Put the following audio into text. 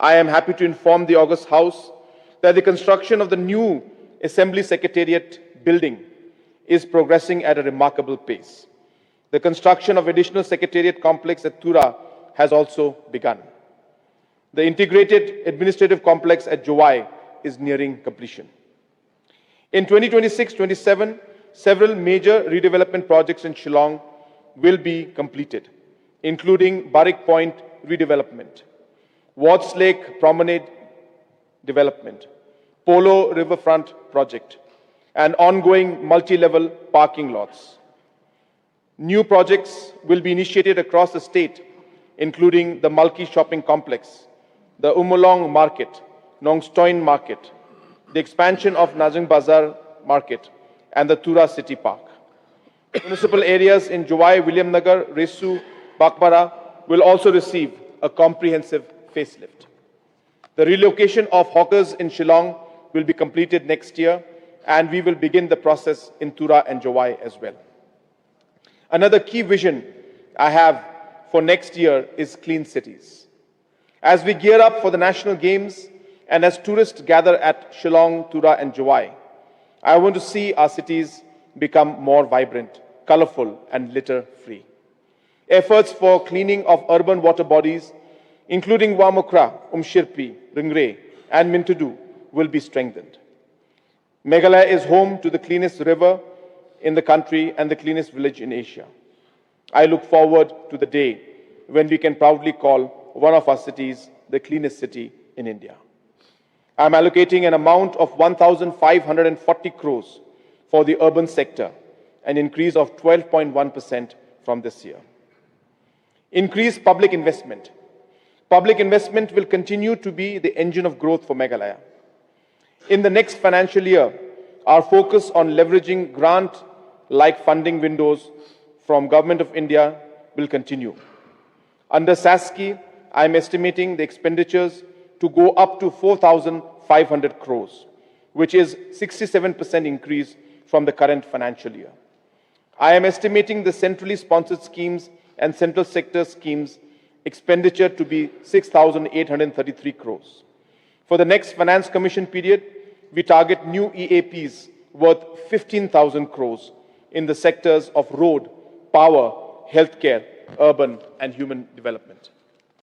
I am happy to inform the August House that the construction of the new Assembly Secretariat building is progressing at a remarkable pace. The construction of additional Secretariat complex at Tura has also begun. The integrated administrative complex at Jowai is nearing completion. In 2026-27, several major redevelopment projects in Shillong will be completed, including Barik Point redevelopment, Watts Lake Promenade development, Polo riverfront project, and ongoing multi-level parking lots. New projects will be initiated across the state, including the Malki Shopping Complex, the Umolong Market, Nongstoin Market, the expansion of Najang Bazar Market, and the Tura City Park. Municipal areas in Jowai, Williamnagar, Resu, Bakmara will also receive a comprehensive facelift. The relocation of hawkers in Shillong will be completed next year, and we will begin the process in Tura and Jowai as well. Another key vision I have for next year is clean cities. As we gear up for the National Games and as tourists gather at Shillong, Tura and Jowai, I want to see our cities become more vibrant, colorful and litter-free. Efforts for cleaning of urban water bodies, including Wamukra, Umshirpi, Ringre and Mintudu, will be strengthened. Meghalaya is home to the cleanest river in the country and the cleanest village in Asia. I look forward to the day when we can proudly call one of our cities the cleanest city in India. I am allocating an amount of 1,540 crores for the urban sector, an increase of 12.1% from this year. Increased public investment. Public investment will continue to be the engine of growth for Meghalaya. In the next financial year, our focus on leveraging grant-like funding windows from Government of India will continue. Under SASCI, I am estimating the expenditures to go up to 4,500 crores, which is 67% increase from the current financial year. I am estimating the centrally sponsored schemes and central sector schemes expenditure to be 6,833 crores. For the next Finance Commission period, we target new EAPs worth 15,000 crores in the sectors of road, power, healthcare, urban and human development.